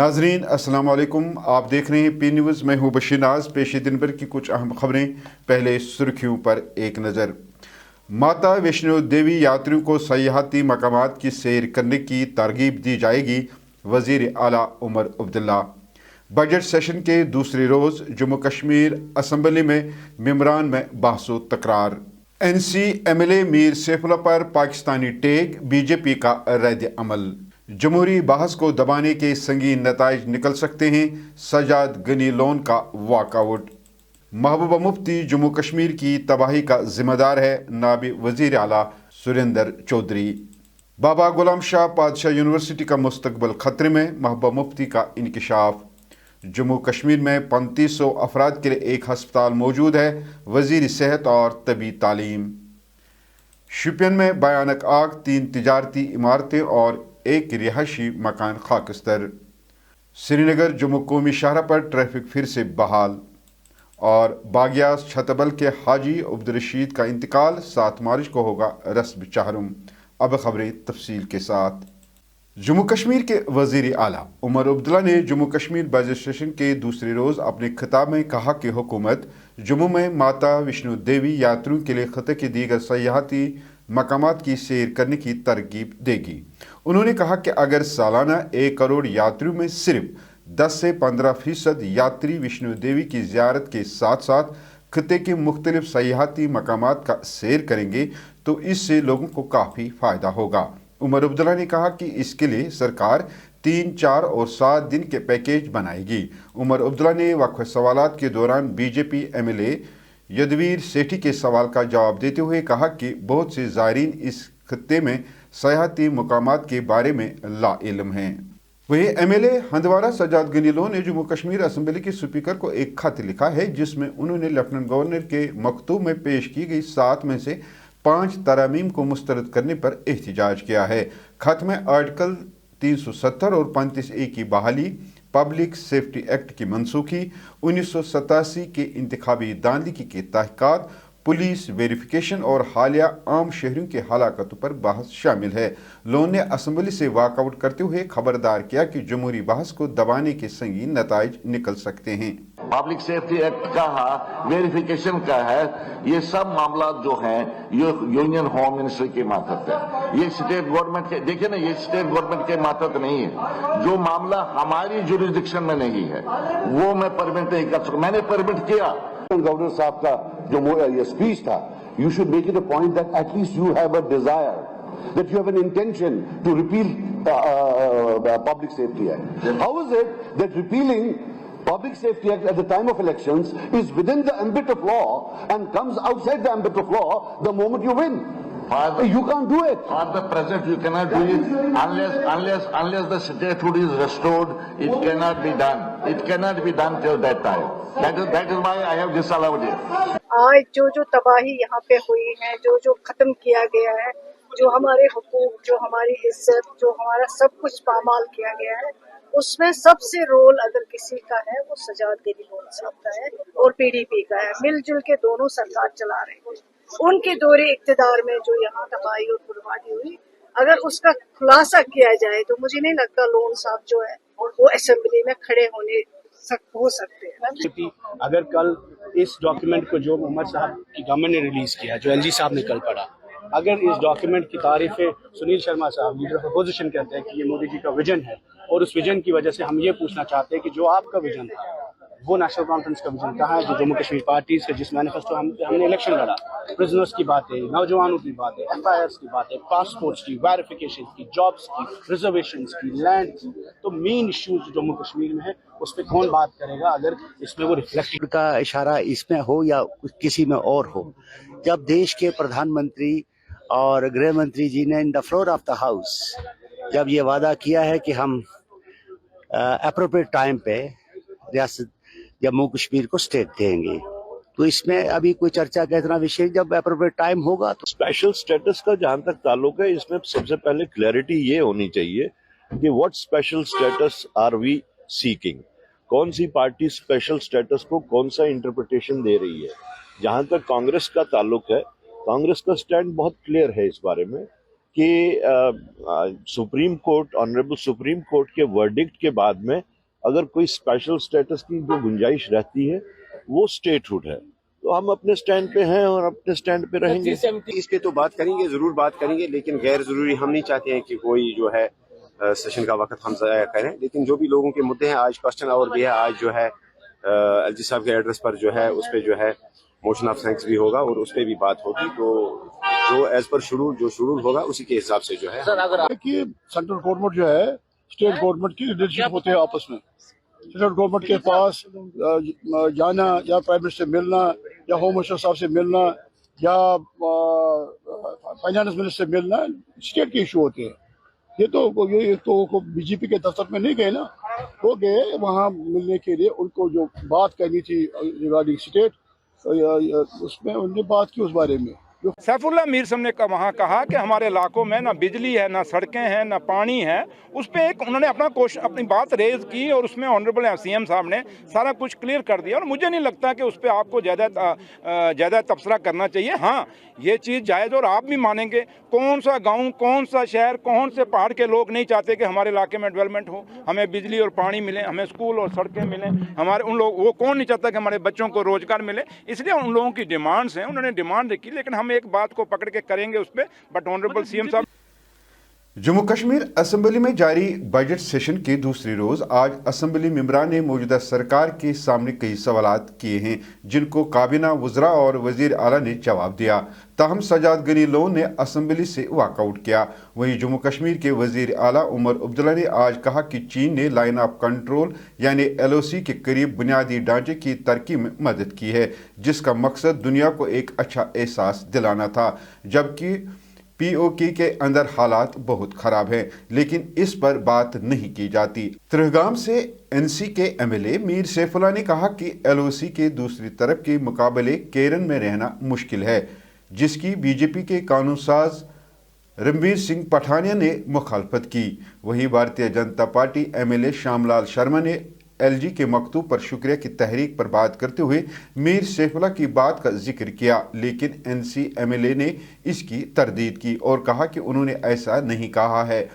नाजरीन अस्सलाम वालेकुम। आप देख रहे हैं पी न्यूज़। मैं हूं बशीर नाज। पेश दिन भर की कुछ अहम खबरें। पहले सुर्खियों पर एक नज़र। माता वैष्णो देवी यात्रियों को सयाहती मकामात की सैर करने की तरगीब दी जाएगी, वज़ीर आला उमर अब्दुल्ला। बजट सेशन के दूसरे रोज़ जम्मू कश्मीर असम्बली में मेंबरान में बहसो तकरार। NC MLA मीर सैफुल्लाह पर पाकिस्तानी टैग, बीजेपी का रद्द अमल। जमहूरी बहस को दबाने के संगीन नताइज निकल सकते हैं, सजाद गनी लोन का वॉकआउट। महबूबा मुफ्ती जम्मू कश्मीर की तबाही का जिम्मेदार है, नायब वज़ीर आला सुरेंद्र चौधरी। बाबा गुलाम शाह पातशाह यूनिवर्सिटी का मुस्तकबिल खतरे में, महबूबा मुफ्ती का इंकशाफ। जम्मू कश्मीर में 3500 अफराद के लिए एक हस्पताल मौजूद है, वज़ीर सेहत और तबी तालीम। शोपियान में भयानक आग, 3 तिजारती इमारतें और एक रिहायशी मकान खाकस्तर। श्रीनगर जम्मू कौमी शाहरा पर ट्रैफिक फिर से बहाल। और बागियास छतबल के हाजी अब्दुल रशीद का इंतकाल, 7 मार्च को होगा रस्म चाहरुम। अब खबरें तफसील के साथ। जम्मू कश्मीर के वज़ीर आला उमर अब्दुल्ला ने जम्मू कश्मीर बजट सेशन के दूसरे रोज़ अपने खिताब में कहा कि हुकूमत जम्मू में माता वैष्णो देवी यात्रियों के लिए खत्े के दीगर सयाहती मकामात की सैर करने की तरगीब देगी। उन्होंने कहा कि अगर सालाना 1 करोड़ यात्रियों में सिर्फ 10 से 15% यात्री वैष्णो देवी की ज़ियारत के साथ साथ खिते के मुख्तलिफ सयाहती मकामात का सैर करेंगे तो इससे लोगों को काफ़ी फ़ायदा होगा। उमर अब्दुल्ला ने कहा कि इसके लिए सरकार 3, 4 और 7 दिन के पैकेज बनाएगी। उमर अब्दुल्ला ने वक्फ सवालात के दौरान बीजेपी MLA यदवीर सेठी के सवाल का जवाब देते हुए कहा कि बहुत से ज़ायरीन इस खत्ते में सयाहती मकामात के बारे में लाइल्म हैं। वहीं MLA हंदवारा सजाद गनी लोन ने जम्मू कश्मीर असम्बली के स्पीकर को एक खत लिखा है, जिसमें उन्होंने लेफ्टिनेंट गवर्नर के मकतूब में पेश की गई 7 में से 5 तरामीम को मुस्तरद करने पर एहतजाज किया है। खत में आर्टिकल 370 और 35A की बहाली, पब्लिक सेफ्टी एक्ट की मनसूखी, 1987 के इंतखाबी दांदगी के तहक़ीक़ात, पुलिस वेरिफिकेशन और हालिया आम शहरियों के हलाकतों पर बहस शामिल है। लोन ने असम्बली से वॉकआउट करते हुए खबरदार किया कि जमहूरी बहस को दबाने के संगीन नताइज निकल सकते हैं। पब्लिक सेफ्टी एक्ट का है, वेरिफिकेशन का है, ये सब मामला जो है ये यूनियन होम मिनिस्ट्री के मातहत है। ये स्टेट गवर्नमेंट के, देखिए ना, ये स्टेट गवर्नमेंट के मातहत नहीं है। जो मामला हमारी जुरिडिक्शन में नहीं है वो मैं परमिट नहीं कर सकता। मैंने परमिट किया। गवर्नर साहब का जो ये स्पीच था, you should make it a point that at least you have a desire, that you have an intention to repeal Public Safety Act. How is it that repealing Public Safety Act at the time of elections is within the ambit of law and comes outside the ambit of law the moment you win? You can't do it. For the present, you cannot do it unless the statehood is restored. It cannot be done. It cannot be done till that time. That is why I have disallowed it. आज जो तबाही यहाँ पे हुई है, जो खत्म किया गया है, जो हमारे हुकूक, जो हमारी इज्जत, जो हमारा सब कुछ पामाल किया गया है, उसमें सबसे रोल अगर किसी का है वो सजाद गनी लोन साहब का है और PDP का है। मिलजुल के दोनों सरकार चला रहे हैं। उनके दौरे इक़्तिदार में जो यहाँ तबाही और बर्बादी हुई, अगर उसका खुलासा किया जाए तो मुझे नहीं लगता लोन साहब जो है वो असेंबली में खड़े हो सकते हैं। अगर कल इस डॉक्यूमेंट को जो उमर साहब की गवर्नमेंट ने रिलीज किया, जो LG साहब ने कल पढ़ा, अगर इस डॉक्यूमेंट की तारीफें सुनील शर्मा साहब लीडर ऑफ अपोजिशन कहते हैं कि ये मोदी जी का विजन है, और उस विजन की वजह से हम ये पूछना चाहते हैं कि जो आपका विजन था वो नेशनल कॉन्फ्रेंस का विजन कहाँ है? जो जम्मू कश्मीर पार्टी से जिस मैनिफेस्टो हमने इलेक्शन लड़ा, प्रिजनर्स की बातें, नौजवानों की बातें, FIRs की बातें, पासपोर्ट्स की, वेरिफिकेशन की, जॉब्स की, रिजर्वेशंस की, लैंड की, तो मेन इश्यूज जो जम्मू कश्मीर में है उस पर कौन बात करेगा अगर इसमें वो रिफ्लेक्ट का इशारा इसमें हो या किसी में और हो। जब देश के प्रधानमंत्री और गृह मंत्री जी ने in the floor of the house जब ये वादा किया है कि हम एप्रोप्रिएट टाइम पे रियासत जम्मू कश्मीर को स्टेट देंगे, तो इसमें अभी कोई चर्चा का इतना विषय, जब एप्रोप्रिएट टाइम होगा तो। स्पेशल स्टेटस का जहां तक ताल्लुक है, इसमें सबसे पहले क्लैरिटी ये होनी चाहिए कि what special status are we seeking. कौन सी पार्टी स्पेशल स्टेटस को कौन सा इंटरप्रिटेशन दे रही है। जहां तक कांग्रेस का ताल्लुक है, कांग्रेस का स्टैंड बहुत क्लियर है इस बारे में कि supreme court, honourable supreme court के वर्डिक्ट के बाद में अगर कोई स्पेशल स्टेटस की जो गुंजाइश रहती है वो स्टेटहुड है, तो हम अपने स्टैंड पे हैं और अपने स्टैंड पे रहेंगे। इस पे तो बात करेंगे, जरूर बात करेंगे, लेकिन गैर जरूरी हम नहीं चाहते हैं कि कोई जो है सेशन का वक्त हम ज़ाया करें। लेकिन जो भी लोगों के मुद्दे हैं, आज क्वेश्चन आवर भी है, आज जो है एलजी साहब के एड्रेस पर जो है उस पर जो है मोशन ऑफ थैंक्स भी होगा और उस पर भी बात होगी। तो जो एज पर शेड्यूल होगा उसी के हिसाब से जो है कि सेंट्रल गवर्नमेंट जो है स्टेट गवर्नमेंट की लीडरशिप होते हैं आपस में। सेंट्रल गवर्नमेंट के पास जाना या प्राइम मिनिस्टर मिलना या होम मिनिस्टर साहब से मिलना या फाइनेंस मिनिस्टर से मिलना स्टेट के इशू होते हैं। ये तो बीजेपी के दफ्तर में नहीं गए ना, वो गए वहाँ मिलने के लिए, उनको जो बात करनी थी रिगार्डिंग स्टेट उसमें उन्होंने बात की उस बारे में। सैफुल्लाह मीर साहब ने वहाँ कहा कि हमारे इलाकों में ना बिजली है, ना सड़कें हैं, ना पानी है। उस पर एक उन्होंने अपनी बात रेज की और उसमें ऑनरेबल सीएम साहब ने सारा कुछ क्लियर कर दिया। और मुझे नहीं लगता कि उस पर आपको ज़्यादा तबसरा करना चाहिए। हाँ, ये चीज़ जायज़ और आप भी मानेंगे, कौन सा गांव, कौन सा शहर, कौन से पहाड़ के लोग नहीं चाहते कि हमारे इलाके में डेवलपमेंट हो, हमें बिजली और पानी मिले, हमें स्कूल और सड़कें मिलें, हमारे उन लोग वो कौन नहीं चाहता कि हमारे बच्चों को रोजगार मिले। इसलिए उन लोगों की डिमांड्स हैं, उन्होंने डिमांड रखी, लेकिन हम एक बात को पकड़ के करेंगे उस पर। बट ऑनरेबल सीएम साहब। जम्मू कश्मीर असम्बली में जारी बजट सेशन के दूसरी रोज आज असम्बली मेंबरान ने मौजूदा सरकार के सामने कई सवालात किए हैं, जिनको काबीना वज़रा और वजीर आला ने जवाब दिया। ताहम सजाद गनी लोन ने असम्बली से वॉकआउट किया। वहीं जम्मू कश्मीर के वजीर आला उमर अब्दुल्ला ने आज कहा कि चीन ने लाइन ऑफ कंट्रोल यानी LOC के करीब बुनियादी ढांचे की तरक्की में मदद की है, जिसका मकसद दुनिया को एक अच्छा एहसास दिलाना था, जबकि POK के अंदर हालात बहुत खराब हैं, लेकिन इस पर बात नहीं की जाती। त्रिहगाम से NC के MLA मीर सैफुल्लाह ने कहा कि LOC के दूसरी तरफ के मुकाबले केरन में रहना मुश्किल है, जिसकी BJP के कानून साज रणबीर सिंह पठानिया ने मुखालफत की। वहीं भारतीय जनता पार्टी MLA श्यामलाल शर्मा ने LG के मकतूब पर शुक्रिया की तहरीक पर बात करते हुए मीर सैफुल्लाह की बात का जिक्र किया, लेकिन NC MLA ने इसकी तरदीद की और कहा कि उन्होंने ऐसा नहीं कहा है।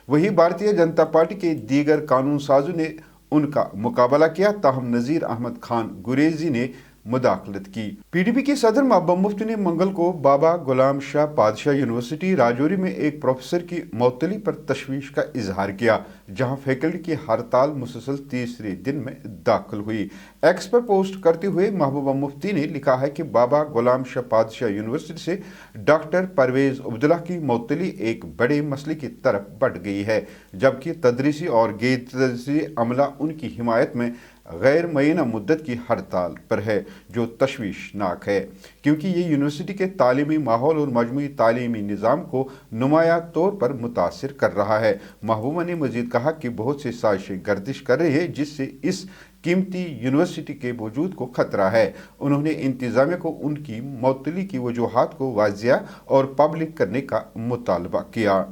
वहीं भारतीय जनता पार्टी के दीगर कानून साजों ने उनका मुकाबला किया, ताहम नज़ीर अहमद खान गुरेजी ने मुदाखलत की। PDP के सदर महबूब मुफ्ती ने मंगल को बाबा गुलाम शाह पातशाह यूनिवर्सिटी राजौरी में एक प्रोफेसर की मौतली पर तशवीश का इजहार किया, जहां फैकल्टी की हड़ताल मुसलसल तीसरे दिन में दाखिल हुई। एक्स पर पोस्ट करते हुए महबूबा मुफ्ती ने लिखा है कि बाबा गुलाम शाह पातशाह यूनिवर्सिटी से डॉक्टर परवेज अब्दुल्ला की मौतली एक बड़े मसले की तरफ बढ़ गई है, जबकि तदरीसी और गैर तदरीसी अमला उनकी हिमायत में गैर मुअय्यना मुद्दत की हड़ताल पर है, जो तशवीशनाक है, क्योंकि ये यूनिवर्सिटी के तालीमी माहौल और मजमूई तालीमी निज़ाम को नुमाया तौर पर मुतासिर कर रहा है। महबूबा ने मजीद कहा कि बहुत से साजिशें गर्दिश कर रही है, जिससे इस कीमती यूनिवर्सिटी के वजूद को खतरा है। उन्होंने इंतजामिया को उनकी मौतली की वजूहात को वाजिया और पब्लिक करने का मुतालबा किया।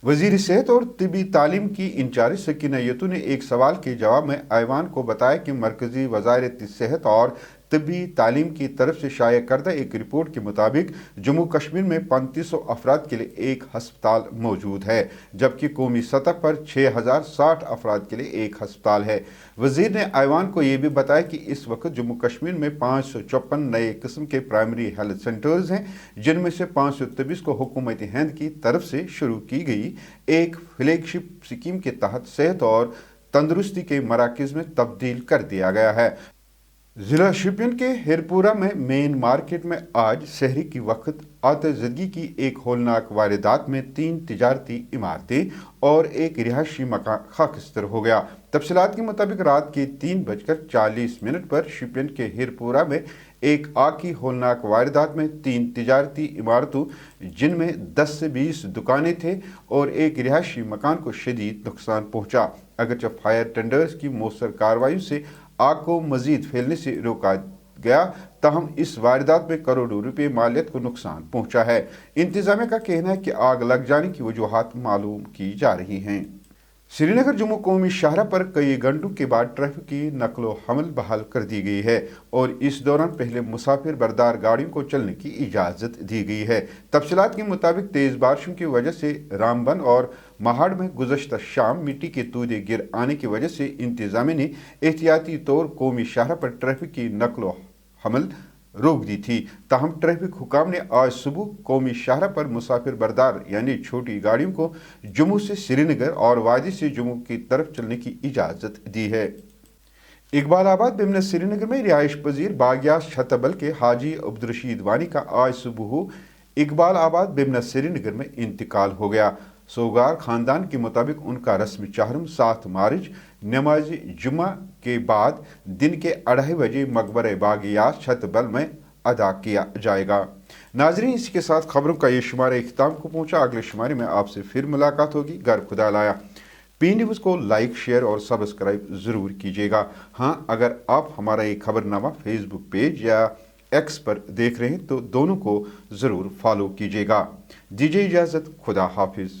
वजीर सेहत और तिबी तालीम की इंचार्ज सकीना यतू ने एक सवाल के जवाब में ऐवान को बताया कि मरकजी वजारत सेहत और तिबी तालीम की तरफ से शाया करदा एक रिपोर्ट के मुताबिक जम्मू कश्मीर में 3500 अफराद के लिए एक हस्पताल मौजूद है, जबकि कौमी सतह पर 6060 अफराद के लिए एक हस्पताल है। वजीर ने ऐवान को ये भी बताया कि इस वक्त जम्मू कश्मीर में 554 नए किस्म के प्राइमरी हेल्थ सेंटर्स हैं, जिनमें से 523 को हुकूमत हिंद की तरफ से शुरू की गई एक फ्लैगशिप स्कीम के तहत सेहत और तंदुरुस्ती के मराकज़ में तब्दील कर दिया गया है। जिला शोपियान के हिरपुरा में मेन मार्केट में आज शहरी की वक्त आतिशबाजी की एक होलनाक वारदात में 3 तिजारती इमारतें और एक रिहायशी मकान खाकस्तर हो गया। तफसीलात के मुताबिक रात के 3:40 पर शोपियान के हिरपुरा में एक आग की होलनाक वारदात में 3 तिजारती इमारतों, जिनमें 10 से 20 दुकानें थे और एक रिहायशी मकान को शदीद नुकसान पहुंचा। अगरचे फायर टेंडर्स की मौसर कार्रवाई से आग को मजीद फैलने से रोका गया, ताहम इस वारदात में करोड़ों रुपए मालियत को नुकसान पहुंचा है। इंतजामिया का कहना है कि आग लग जाने की वजूहात मालूम की जा रही हैं। श्रीनगर जम्मू कौमी शाहरा पर कई घंटों के बाद ट्रैफिक की नकलो हमल बहाल कर दी गई है और इस दौरान पहले मुसाफिर बरदार गाड़ियों को चलने की इजाज़त दी गई है। तफसीलात के मुताबिक तेज़ बारिशों की वजह से रामबन और महाड़ में गुज़श्ता शाम मिट्टी के तूदे गिर आने की वजह से इंतजामिया ने एहतियाती तौर कौमी शाहरा पर ट्रैफिक की नकलो हमल रोक दी थी। ताहम ट्रैफिक हुकाम ने आज सुबह कौमी शाहरा पर मुसाफिर बरदार यानी छोटी गाड़ियों को जम्मू से श्रीनगर और वादी से जम्मू की तरफ चलने की इजाज़त दी है। इकबालाबाद बिमना श्रीनगर में रिहाइश पजीर बागियास छतबल के हाजी अब्दुलरशीद वानी का आज सुबह इकबालाबाद बिमना श्रीनगर में इंतकाल हो गया। सोगार खानदान के मुताबिक उनका रस्म चाहरम 7 मार्च नमाज जुम्मा के बाद दिन के 2:30 बजे मकबरे बागियास छतबल में अदा किया जाएगा। नाजरीन, इसके साथ खबरों का ये शुमारा इख्तिताम को पहुंचा। अगले शुमारे में आपसे फिर मुलाकात होगी। घर खुदा लाया। पी न्यूज़ को लाइक, शेयर और सब्सक्राइब ज़रूर कीजिएगा। हाँ, अगर आप हमारा ये खबरनामा फेसबुक पेज या एक्स पर देख रहे हैं तो दोनों को ज़रूर फॉलो कीजिएगा। दीजिए इजाज़त। खुदा हाफिज़।